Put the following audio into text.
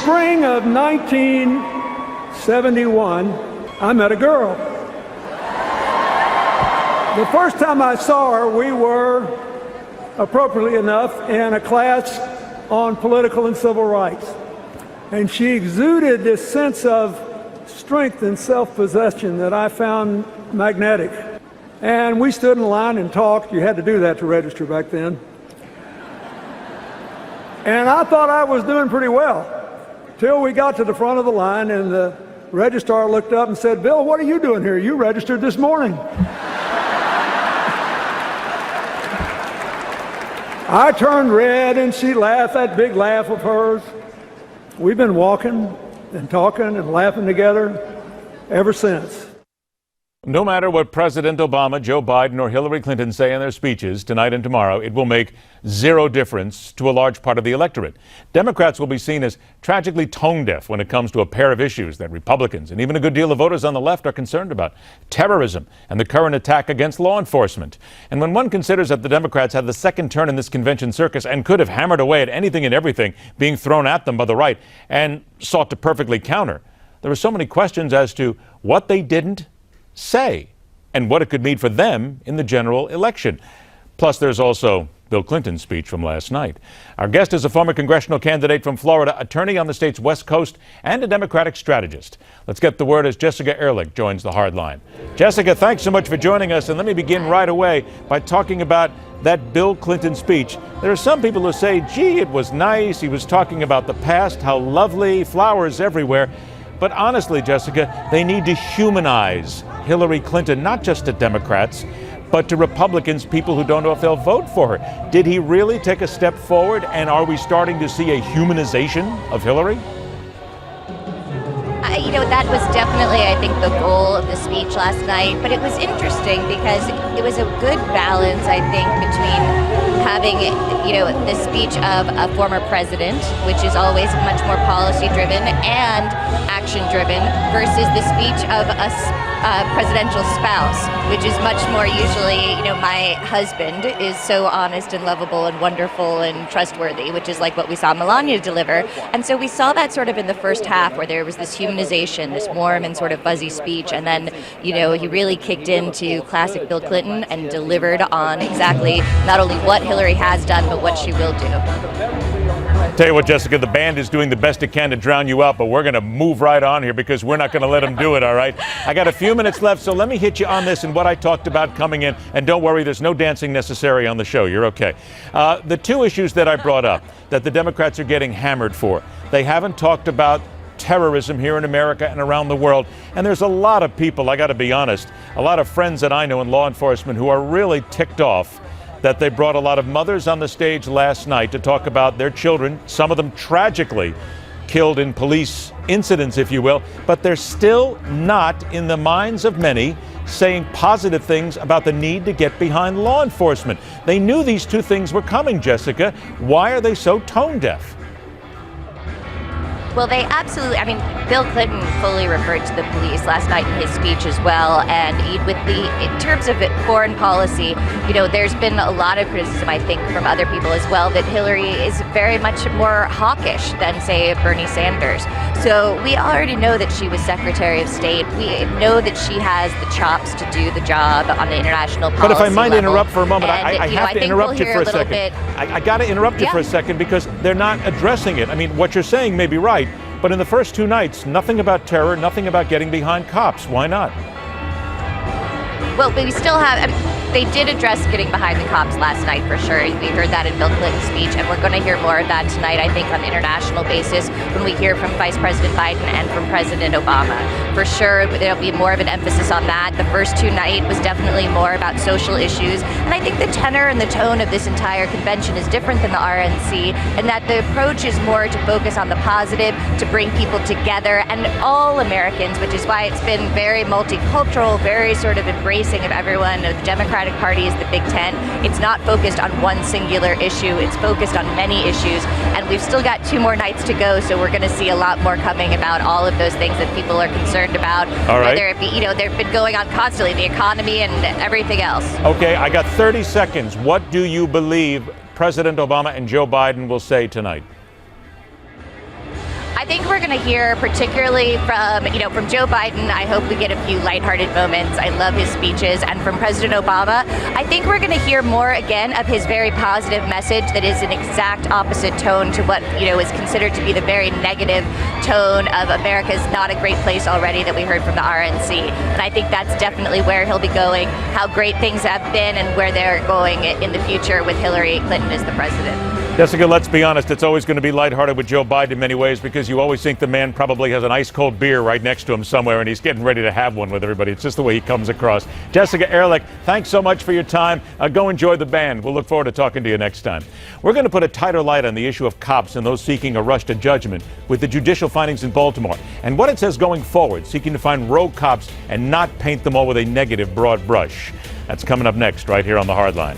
spring of 1971, I met a girl. The first time I saw her, we were, appropriately enough, in a class on political and civil rights. And she exuded this sense of strength and self-possession that I found magnetic. And we stood in line and talked. You had to do that to register back then. And I thought I was doing pretty well, till we got to the front of the line and the registrar looked up and said, "Bill, what are you doing here? You registered this morning." I turned red and she laughed, that big laugh of hers. We've been walking and talking and laughing together ever since. No matter what President Obama, Joe Biden, or Hillary Clinton say in their speeches tonight and tomorrow, it will make zero difference to a large part of the electorate. Democrats will be seen as tragically tone-deaf when it comes to a pair of issues that Republicans and even a good deal of voters on the left are concerned about: terrorism and the current attack against law enforcement. And when one considers that the Democrats had the second turn in this convention circus and could have hammered away at anything and everything being thrown at them by the right and sought to perfectly counter, there are so many questions as to what they didn't say and what it could mean for them in the general election. Plus, there's also Bill Clinton's speech from last night. Our guest is a former congressional candidate from Florida, attorney on the state's West Coast, and a Democratic strategist. Let's get the word as Jessica Ehrlich joins the hard line. Jessica, thanks so much for joining us, and let me begin right away by talking about that Bill Clinton speech. There are some people who say, gee, it was nice, he was talking about the past, how lovely, flowers everywhere. But honestly, Jessica, they need to humanize Hillary Clinton, not just to Democrats, but to Republicans, people who don't know if they'll vote for her. Did he really take a step forward, and are we starting to see a humanization of Hillary? That was definitely, I think, the goal of the speech last night. But it was interesting because it was a good balance, I think, between having, the speech of a former president, which is always much more policy-driven and action-driven, versus the speech of a presidential spouse, which is much more usually, my husband is so honest and lovable and wonderful and trustworthy, which is like what we saw Melania deliver. And so we saw that sort of in the first half, where there was this humanization, this warm and sort of fuzzy speech. And then, he really kicked into classic Bill Clinton and delivered on exactly not only what Hillary has done, but what she will do. Tell you what, Jessica, the band is doing the best it can to drown you out, but we're going to move right on here because we're not going to let them do it, all right? I got a few minutes left, so let me hit you on this and what I talked about coming in. And don't worry, there's no dancing necessary on the show. You're okay. The two issues that I brought up that the Democrats are getting hammered for, they haven't talked about terrorism here in America and around the world. And there's a lot of people, I got to be honest, a lot of friends that I know in law enforcement who are really ticked off that they brought a lot of mothers on the stage last night to talk about their children, some of them tragically killed in police incidents, if you will, but they're still not, in the minds of many, saying positive things about the need to get behind law enforcement. They knew these two things were coming, Jessica. Why are they so tone deaf? Well, they absolutely, Bill Clinton fully referred to the police last night in his speech as well. And in terms of foreign policy, there's been a lot of criticism, I think, from other people as well, that Hillary is very much more hawkish than, say, Bernie Sanders. So we already know that she was Secretary of State. We know that she has the chops to do the job on the international policy But if I might level. interrupt for a moment, I have to interrupt you for a second. Bit, I got to interrupt you for a second because they're not addressing it. What you're saying may be right, but in the first two nights, nothing about terror, nothing about getting behind cops. Why not? Well, but we still have, they did address getting behind the cops last night for sure. We heard that in Bill Clinton's speech, and we're going to hear more of that tonight, I think, on an international basis when we hear from Vice President Biden and from President Obama. For sure, there'll be more of an emphasis on that. The first two nights was definitely more about social issues, and I think the tenor and the tone of this entire convention is different than the RNC, and that the approach is more to focus on the positive, to bring people together, and all Americans, which is why it's been very multicultural, very sort of embracing of everyone. The Democratic Party is the Big Tent. It's not focused on one singular issue. It's focused on many issues, and we've still got 2 more nights to go, so we're going to see a lot more coming about all of those things that people are concerned about. All right. Whether it be, they've been going on constantly, the economy and everything else. Okay, I got 30 seconds. What do you believe President Obama and Joe Biden will say tonight? I think we're going to hear particularly from Joe Biden. I hope we get a few lighthearted moments. I love his speeches. And from President Obama, I think we're going to hear more again of his very positive message that is an exact opposite tone to what, is considered to be the very negative tone of America's not a great place already that we heard from the RNC. And I think that's definitely where he'll be going, how great things have been and where they're going in the future with Hillary Clinton as the president. Jessica, let's be honest, it's always going to be lighthearted with Joe Biden in many ways because you always think the man probably has an ice-cold beer right next to him somewhere and he's getting ready to have one with everybody. It's just the way he comes across. Jessica Ehrlich, thanks so much for your time. Go enjoy the band. We'll look forward to talking to you next time. We're going to put a tighter light on the issue of cops and those seeking a rush to judgment with the judicial findings in Baltimore and what it says going forward, seeking to find rogue cops and not paint them all with a negative broad brush. That's coming up next right here on The Hardline.